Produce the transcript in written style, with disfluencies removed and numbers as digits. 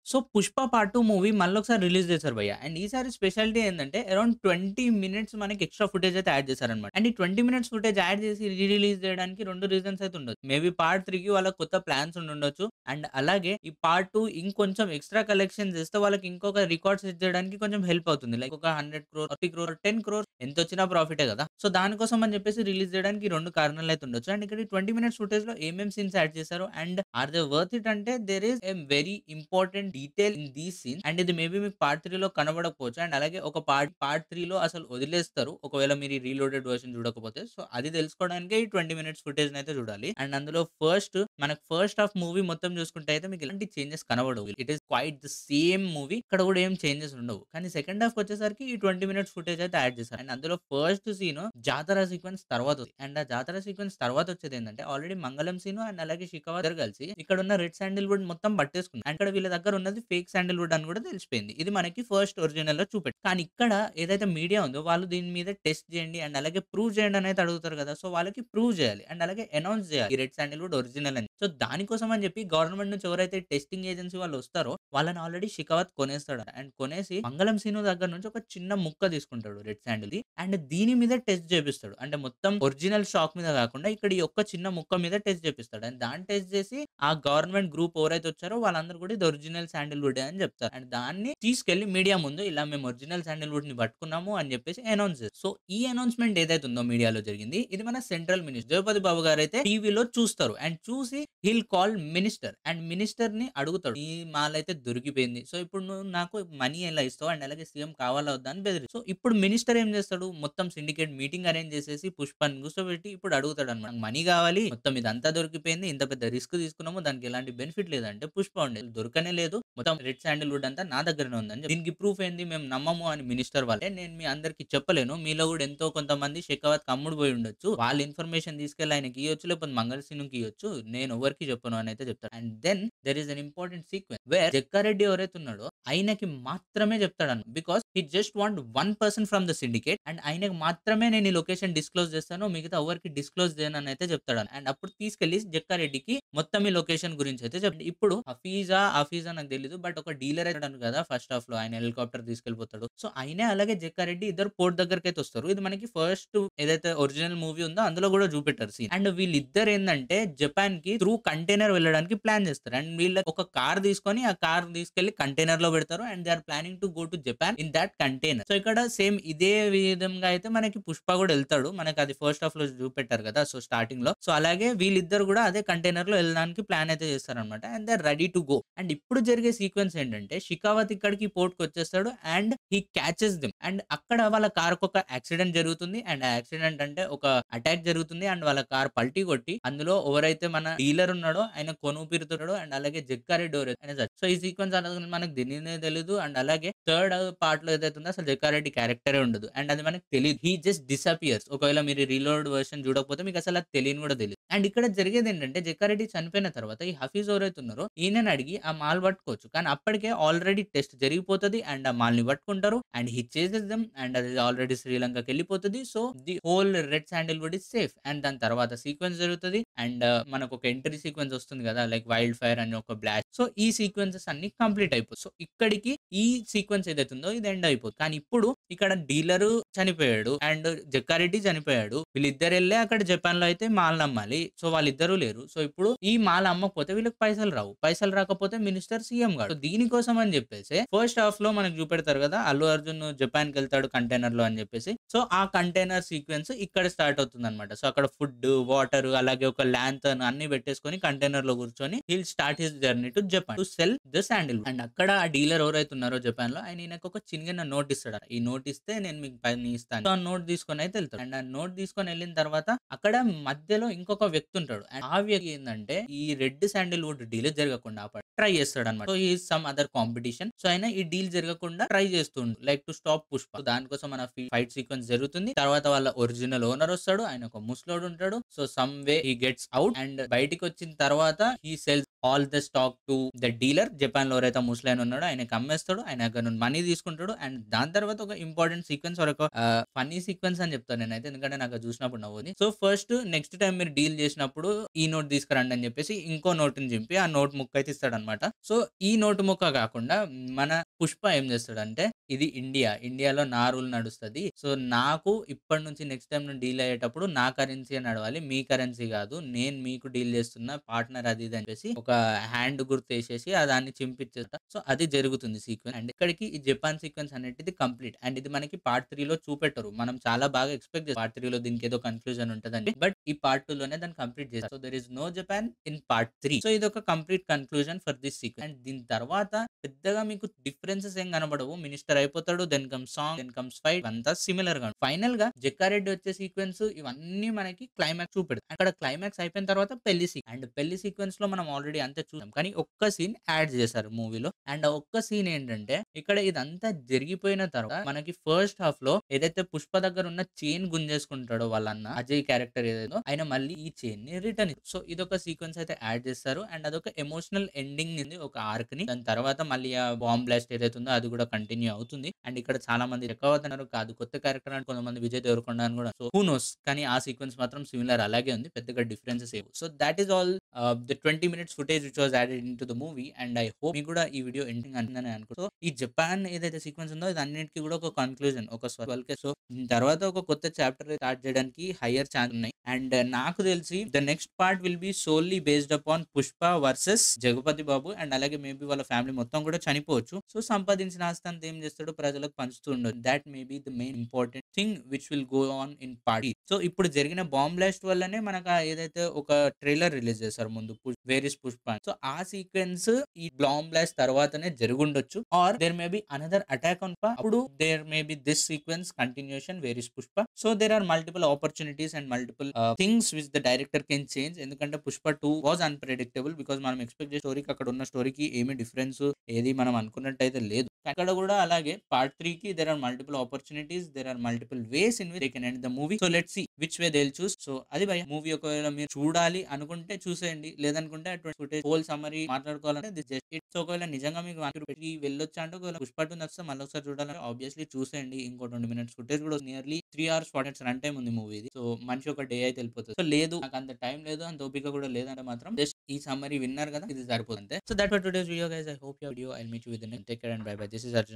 So 'Pushpa part 2' movie మళ్ళొకసారి release చేశారు భయ్య. అండ్ ఈసారి స్పెషాలిటీ ఏందంటే అరౌండ్ 20 మినిట్స్ మనకి ఎక్స్‌ట్రా ఫుటేజ్ అయితే యాడ్ చేశారన్నమాట. అండ్ ఈ 20 మినిట్స్ ఫుటేజ్ యాడ్ చేసి రిలీజ్ చేయడానికి 2 రీజన్స్ అయితే ఉండొచ్చు. మేబీ పార్ట్ 3కి వాళ్ళకి కొత్త ప్లాన్స్ ఉండుండొచ్చు. అండ్ అలాగే ఈ పార్ట్ 2 ఇంకొంచెం ఎక్స్‌ట్రా కలెక్షన్స్ చేస్తే వాళ్ళకి ఇంకొక రికార్డ్ సెట్ చేయడానికి కొంచెం హెల్ప్ అవుతుంది. లైక్ ఒక 100 క్రోర్, 40 క్రోర్, 10 క్రోర్ ఎంతొచ్చినా ప్రాఫిటే కదా! సో దానికోసం అని చెప్పేసి రిలీజ్ చేయడానికి 2 కారణాలైతే ఉండొచ్చు. అండ్ ఇక్కడ ఈ 20 మినిట్స్ ఫుటేజ్‌లో ఏమేం సీన్స్ యాడ్ చేశారు and are they worth it అంటే there is a very important detail in these scenes and ఇది మేబీ మీకు పార్ట్ 3లో కనబడకపోవచ్చు. అండ్ అలాగే ఒక పార్ట్ 3లో అసలు వదిలేస్తారు. ఒకవేళ మీరు ఈ రీలోడెడ్ వర్షన్ చూడకపోతే. సో అది తెలుసుకోవడానికే ఈ 20 మినిట్స్ ఫుటేజ్‌నైతే చూడాలి. అండ్ అందులో మనకు ఫస్ట్ హాఫ్ మూవీ మొత్తం చూసుకుంటే అయితే మీకు ఎలాంటి చేంజెస్ కనబడవు. It is quite the same movie. ఇక్కడ కూడా ఏం చేంజెస్ ఉండవు. కానీ సెకండ్ హాఫ్‌కి వచ్చేసరికి ఈ 20 మినిట్స్ ఫుటేజ్ అయితే యాడ్ చేశారు. అండ్ అందులో ఫస్ట్ సీన్ జాతర సీక్వెన్స్ తర్వాత వస్తది. అండ్ ఆ జాతర సీక్వెన్స్ తర్వాత వచ్చేదేంటంటే ఆల్రెడీ మంగళం సీను అండ్ అలాగే శిఖావత్ ఇద్దరు కలిసి ఇక్కడున్న రెడ్ శాండిల్‌వుడ్ మొత్తం పట్టేసుకున్నారు. అండ్ ఇక్కడ వీళ్ళ దగ్గర ఉన్నది ఫేక్ శాండిల్‌వుడ్ అని కూడా తెలిసిపోయింది. ఇది మనకి ఫస్ట్ ఒరిజినల్‌లో చూపెట్టారు. కానీ ఇక్కడ ఏదైతే మీడియా ఉందో వాళ్ళు దీని మీద టెస్ట్ చేయండి అండ్ అలాగే ప్రూవ్ చేయండి అని అయితే అడుగుతారు కదా! సో వాళ్ళకి ప్రూవ్ చేయాలి. అండ్ అలాగే అనౌన్స్ చేయాలి. ఈ రెడ్ శాండిల్‌వుడ్ ఒరిజినల్ అని. సో దానికోసం అని చెప్పి గవర్నమెంట్ నుంచి ఎవరైతే టెస్టింగ్ ఏజెన్సీ వాళ్ళు వస్తారో వాళ్ళని ఆల్రెడీ శిఖావత్ కొనేస్తాడు. అండ్ కొనేసి మంగళం సీను దగ్గర నుంచి ఒక చిన్న ముక్క తీసుకుంటాడు రెడ్ శాండిల్‌ది. అండ్ దీని మీద టెస్ట్ చేపిస్తాడు. అంటే మొత్తం ఒరిజినల్ స్టాక్ మీద కాకుండా ఇక్కడ ఈ ఒక్క చిన్న ముక్క మీద టెస్ట్ చేపిస్తాడు. అండ్ దాన్ని టెస్ట్ చేసి ఆ గవర్నమెంట్ గ్రూప్ ఎవరైతే వచ్చారో వాళ్ళందరూ కూడా ఇది ఒరిజినల్ శాండిల్‌వుడే అని చెప్తారు. అండ్ దాన్ని తీసుకెళ్ళి మీడియా ముందు ఇలా మేము ఒరిజినల్ శాండిల్‌వుడ్‌ని పట్టుకున్నాము అని చెప్పేసి అనౌన్స్ చేస్తారు. సో ఈ అనౌన్స్‌మెంట్ ఏదైతే ఉందో మీడియాలో జరిగింది ఇది మన సెంట్రల్ మినిస్టర్ జగపతి బాబు గారైతే టీవీలో చూస్తారు. అండ్ చూసి హీల్ కాల్ మినిస్టర్ అండ్ మినిస్టర్‌ని అడుగుతాడు. ఈ మాల్ అయితే దొరికిపోయింది. సో ఇప్పుడు నువ్వు నాకు మనీ ఎలా ఇస్తావు? అండ్ అలాగే సీఎం కావాలా వద్దా అని సో ఇప్పుడు మినిస్టర్ ఏం చేస్తాడు? మొత్తం సిండికేట్ మీటింగ్ అరేంజ్ చేసేసి పుష్పని కూర్చోబెట్టి ఇప్పుడు అడుగుతాడన్నమాట. నాకు మనీ కావాలి. మొత్తం ఇదంతా దొరికిపోయింది. ఇంత పెద్ద రిస్క్ తీసుకున్నాము. దానికి ఎలాంటి బెనిఫిట్ లేదంటే పుష్ప ఉండేది. దొరకనే లేదు. మొత్తం రెడ్ శాండిల్‌వుడ్ అంతా నా దగ్గరనే ఉందని దీనికి ప్రూఫ్ ఏంది? మేము నమ్మము అని మినిస్టర్ వాళ్ళే. నేను మీ అందరికి చెప్పలేను. మీలో కూడా ఎంతో కొంతమంది షెకావత్‌కి అమ్ముడు పోయి ఉండొచ్చు. వాళ్ళ ఇన్ఫర్మేషన్ తీసుకెళ్ళి ఆయనకి ఇయ్యొచ్చు. లేకపోతే మంగళసీనుకి ఇయ్యొచ్చు. నేను ఎవరికీ చెప్పను అని అయితే చెప్తాడు. And then there is an important sequence where Jaggareddy ఎవరైతే ఉన్నాడో ఆయనకి మాత్రమే చెప్తాడన్నమాట. Because he just want one person from the syndicate and ఆయనకి మాత్రమే నేను ఈ లొకేషన్ డిస్క్లోజ్ చేస్తాను. మిగతా ఎవరికి డిస్క్లోజ్ చేయనని అయితే చెప్తాడు. అండ్ అప్పుడు తీసుకెళ్లి జగ్గారెడ్డికి మొత్తం ఈ లొకేషన్ గురించి అయితే చెప్పండి. ఇప్పుడు హఫీజా నాకు తెలీదు. బట్ ఒక డీలర్ అయితాడు కదా ఫస్ట్ హాఫ్ లో ఆయన హెలికాప్టర్ తీసుకెళ్ళిపోతాడు. సో ఆయనే అలాగే జగ్గారెడ్డి ఇద్దరు పోర్ట్ దగ్గరికి అయితే వస్తారు. ఇది మనకి ఫస్ట్ ఏదైతే ఒరిజినల్ మూవీ ఉందో అందులో కూడా చూపెట్టారు సీన్. అండ్ వీళ్ళిద్దరు ఏంటంటే జపాన్ కి త్రూ కంటైనర్ వెళ్ళడానికి ప్లాన్ చేస్తారు. అండ్ వీళ్ళ ఒక కార్ తీసుకొని ఆ కార్ తీసుకెళ్లి కంటైనర్ లో పెడతారు. And they are planning to go to Japan in that container. So ఇక్కడ సేమ్ ఇదే విధంగా అయితే మనకి పుష్ప కూడా వెళ్తాడు. మనకి అది ఫస్ట్ హాఫ్ లో చూపెట్టారు కదా సో స్టార్టింగ్ లో. సో అలాగే వీళ్ళిద్దరు కూడా అదే కంటైనర్ లో వెళ్ళడానికి ప్లాన్ అయితే చేస్తారనమాట. And they are ready to go. And ఇప్పుడు జరిగే సీక్వెన్స్ ఏంటంటే షికావత్ ఇక్కడికి పోర్ట్ కి వచ్చేస్తాడు and he catches them. And అక్కడ వాళ్ళ కార్ ఒక యాక్సిడెంట్ జరుగుతుంది. అండ్ ఆ యాక్సిడెంట్ అంటే ఒక అటాక్ జరుగుతుంది. అండ్ వాళ్ళ కార్ పల్టీ కొట్టి అందులో ఎవరైతే మన డీలర్ ఉన్నాడో ఆయన కొనుపిరుతున్నాడో అండ్ అలాగే జగ్గారెడ్డి ఎవరైతే ఆయన చచ్చి- సో ఈ సీక్వెన్స్ అనేది మనకు తెలియనే తెలియదు. అండ్ అలాగే థర్డ్ పార్ట్ లో ఏదైతే ఉందో అసలు జగ్గారెడ్డి క్యారెక్టరే ఉండదు. అండ్ అది మనకు తెలియదు. He just disappears. ఒకవేళ మీరు రీలోడ్ వర్షన్ చూడకపోతే మీకు అసలు అది తెలియని కూడా తెలియదు. అండ్ ఇక్కడ జరిగేది ఏంటంటే జగ్గారెడ్డి చనిపోయిన తర్వాత ఈ హఫీజ్ ఎవరైతే ఉన్నారో ఈయనని అడిగి ఆ మాల్ పట్టుకోవచ్చు. కానీ అప్పటికే ఆల్రెడీ టెస్ట్ జరిగిపోతది. అండ్ ఆ మాల్ ని పట్టుకుంటారు. And he chases them and అది ఆల్రెడీ శ్రీలంకకి వెళ్ళిపోతుంది. So the whole red Sandalwood is safe. And దాని తర్వాత సీక్వెన్స్ జరుగుతది. అండ్ మనకు ఒక ఎంట్రీ సీక్వెన్స్ వస్తుంది కదా లైక్ వైల్డ్ ఫైర్ అని ఒక బ్లాస్ట్. సో ఈ సీక్వెన్సెస్ అన్ని కంప్లీట్ అయిపోతాయి. సో ఇక్కడికి ఈ సీక్వెన్స్ ఏదైతే ఉందో ఇది ఎండ్ అయిపోతుంది. కానీ ఇప్పుడు ఇక్కడ డీలర్ చనిపోయాడు అండ్ జగ్గారెడ్డి చనిపోయాడు. వీళ్ళిద్దరు వెళ్ళి అక్కడ జపాన్ లో అయితే మాల్ అమ్మాలి. సో వాళ్ళిద్దరూ లేరు. సో ఇప్పుడు ఈ మాల్ అమ్మకపోతే వీళ్ళకి పైసలు రావు. పైసలు రాకపోతే మినిస్టర్ సీఎం గాడు. సో దీనికోసం అని చెప్పేసి ఫస్ట్ హాఫ్ లో మనకు చూపెడతారు కదా అల్లు అర్జున్ జపాన్ కి వెళ్తాడు కంటైనర్ లో అని చెప్పేసి. సో ఆ కంటైనర్ సీక్వెన్స్ ఇక్కడ స్టార్ట్ అవుతుంది అనమాట. సో అక్కడ ఫుడ్ వాటర్ అలాగే ఒక ల్యాంతర్న్ అన్ని పెట్టేసుకొని కంటైనర్ లో కూర్చొని hill start his journey to Japan to cell the sandal. And అక్కడ ఆ డీలర్ ఎవరైతే ఉన్నారో జపాన్ లో ఆయన ఈయనకు ఒక చిన్న నోట్ ఇస్తాడు. ఈ నోట్ ఇస్తే నేను మీకు పని ఇస్తాను. సో ఆ నోట్ తీసుకొని అయితే వెళ్తాడు. అండ్ ఆ నోట్ తీసుకొని వెళ్ళిన తర్వాత అక్కడ మధ్యలో ఇంకొక వ్యక్తి ఉంటాడు. అండ్ ఆ వ్యక్తి ఏంటంటే ఈ రెడ్ శాండిల్‌వుడ్ డీల్ జరగకుండా ట్రై చేస్తాడు అనమాట. సో ఈ సమ్ అదర్ కాంపిటీషన్. సో ఆయన ఈ డీల్ జరగకుండా ట్రై చేస్తుండు like to stop Pushpa. So దానికోసం మన ఫైట్ సీక్వెన్స్ జరుగుతుంది. తర్వాత వాళ్ళ ఒరిజినల్ ఓనర్ వస్తాడు. ఆయన ఒక ముసలోడు ఉంటాడు. So some way he gets out and బయటికి వచ్చిన తర్వాత he sells all the stock to the dealer. జపాన్‌లో ఎవరైతే ముసలాయన ఉన్నాడో ఆయనకి అమ్మేస్తాడు. ఆయన దగ్గర నుండి మనీ తీసుకుంటాడు. అండ్ దాని తర్వాత ఒక ఇంపార్టెంట్ సీక్వెన్స్ ఆర్ ఒక ఫన్నీ సీక్వెన్స్ అని చెప్తాను నేనైతే. ఎందుకంటే నాకు అది చూసినప్పుడు నవ్వుంది. సో, ఫస్ట్ నెక్స్ట్ టైమ్ మీరు డీల్ చేసినప్పుడు ఈ నోట్ తీసుకురండి అని చెప్పేసి ఇంకో నోట్‌ని చింపి ఆ నోట్ ముక్క అయితే ఇస్తాడన్నమాట. సో, ఈ నోట్ ముక్క కాకుండా మన పుష్ప ఏం చేస్తాడంటే, ఇది ఇండియా. ఇండియాలో నా రూల్ నడుస్తది. సో, నాకు ఇప్పటి నుంచి నెక్స్ట్ టైమ్ నేను డీల్ అయ్యేటప్పుడు నా కరెన్సీయే నడవాలి. మీ కరెన్సీ కాదు. నేను మీకు డీల్ చేస్తున్న పార్ట్నర్ అది ఇది అని చెప్పేసి ఒక హ్యాండ్ గుర్తేసేసి దాన్ని చింపించేస్తా. సో, అది జరుగుతుంది సీక్వెన్స్. అండ్ ఇక్కడికి ఈ జపాన్ సీక్వెన్స్ అనేటిది కంప్లీట్. అండ్ ఇది మనకి పార్ట్ 3లో చూపెట్టరు. మనం చాలా బాగా ఎక్స్‌పెక్ట్ చేసాం. పార్ట్ 3లో దీనికేదో కన్‌క్లూజన్ ఉంటదని. బట్ ఈ పార్ట్ 2లోనే దాన్ని కంప్లీట్ చేశారు. So, there is no Japan in part 3. So, ఇదొక complete conclusion for this sequence. And దీని తర్వాత పెద్దగా మీకు డిఫరెన్సెస్ ఏం కనబడవు. మినిస్టర్ అయిపోతాడు. Then comes song, then comes fight. అంతా సిమిలర్‌గా ఫైనల్‌గా జక్కారెడ్డి వచ్చే సీక్వెన్స్ ఇవన్నీ మనకి క్లైమాక్స్ చూపెడతాయి. అక్కడ క్లైమాక్స్ అయిపోయిన తర్వాత పెళ్లి సీన్. అండ్ పెళ్లి సీక్వెన్స్‌లో మనం ఆల్రెడీ అంతా చూసాం. కానీ ఒక్క సీన్ యాడ్ చేశారు మూవీలో. అండ్ ఆ ఒక్క సీన్ ఏంటంటే, ఇక్కడ ఇదంతా జరిగిపోయిన తర్వాత మనకి ఫస్ట్ హాఫ్‌లో ఏదైతే పుష్ప దగ్గర ఉన్న చైన్ గుంజేసుకుంటాడో వాళ్ళ అన్న అజయ్ క్యారెక్టర్ ఏదైదో ఆయన మళ్ళీ ఈ చైన్‌ని రిటర్న్ సో, ఇదొక సీక్వెన్స్ అయితే యాడ్ చేస్తారు. అండ్ అదొక ఎమోషనల్ ఎండింగ్ ఉంది ఒక ఆర్క్‌ని. దాని తర్వాత మళ్ళీ ఆ బాంబ్ బ్లాస్ట్ ఏదైతే ఉందో అది కూడా కంటిన్యూ అవుతుంది. అండ్ ఇక్కడ చాలా మంది ఎక్కువవుతున్నారు కాదు కొత్త క్యారెక్టర్ అని కొంతమంది విజయ్ దేవరకొండ అని కూడా. సో, హూ నోస్ కానీ ఆ సీక్వెన్స్ మాత్రం సిమిలర్ అలాగే ఉంది. పెద్దగా డిఫరెన్సెస్ ఏవు. So, that is all the 20 minutes footage which was added into the movie. And I hope మీకు కూడా ఈ వీడియో ఎండింగ్ అంటుందని అనుకుంటూ సో, ఈ జపాన్ ఏదైతే సీక్వెన్స్ ఉందో ఇది అన్నిటికి కూడా ఒక కన్‌క్లూజన్ ఒక సో, దీని తర్వాత ఒక కొత్త చాప్టర్ స్టార్ట్ చేయడానికి హైయర్ ఛాన్స్ ఉన్నాయి. అండ్ నాకు తెలిసి the next part will be solely based upon Pushpa versus Jagapathi Babu. And అలాగే మేబీ వాళ్ళ ఫ్యామిలీ మొత్తం కూడా చనిపోవచ్చు. సో, సంపాదించిన ఆస్తి అంతా ఏం చేస్తాడు ప్రజలకు పంచుతూ ఉండదు. That may be the main important thing which will go on in part. So, ఇప్పుడు జరిగిన బాంబ్ బ్లాస్ట్ వల్లనే మనకు ఏదైతే ఒక ట్రైలర్ రిలీజ్ చేశారు ముందు వేర్ ఇస్ పుష్ప అని. సో, ఆ సీక్వెన్స్ ఈ బాంబ్ బ్లాస్ట్ తర్వాతనే జరుగుండొచ్చు. Or there may be another attack on అప్పుడు there may be this sequence continuation where is Pushpa. So, there are multiple opportunities and multiple things which the director can change. ఎందుకంటే Pushpa 2 was unpredictable because మనం expect చేసే స్టోరీకి అక్కడ ఉన్న స్టోరీకి ఏమి difference ఏది మనం అనుకున్నట్టయితే లేదు. అక్కడ కూడా అలాగే పార్ట్ 3కి there are multiple opportunities, there are multiple ways in which they can end the movie. So, let's see which way they will choose. So, అది భయ్యా మూవీ ఒకవేళ మీరు చూడాలి అనుకుంటే చూసేయండి. లేదనుకుంటే అటువంటి ఫుటేజ్ హోల్ సమ్మరీ మాట్లాడుకోవాలంటే దిస్ జస్ట్ ఇట్. సో, ఒకవేళ నిజంగా మీకు పెట్టి వెళ్ళొచ్చా అంటే ఒకవేళ పుష్ప 2 నచ్చితే మళ్ళీ ఒకసారి చూడాలంటే ఆబ్వియస్లీ చూసేయండి. ఇంకో 20 మినిట్స్ ఫుటేజ్ కూడా nearly 3 hours 40 minutes run time ఉంది మూవీది. సో, మనిషి ఒక డే అయితే వెళ్ళిపోతుంది. సో, లేదు నాకు అంత టైం లేదు అంత ఓపిక కూడా లేదంటే మాత్రం జస్ట్ ఈ సమ్మరీ విన్నారు కదా ఇది సరిపోతుంది అంతే. So, that for today's video guys. I hope your video. I meet you with the next. Take care and by by. This is Arjun.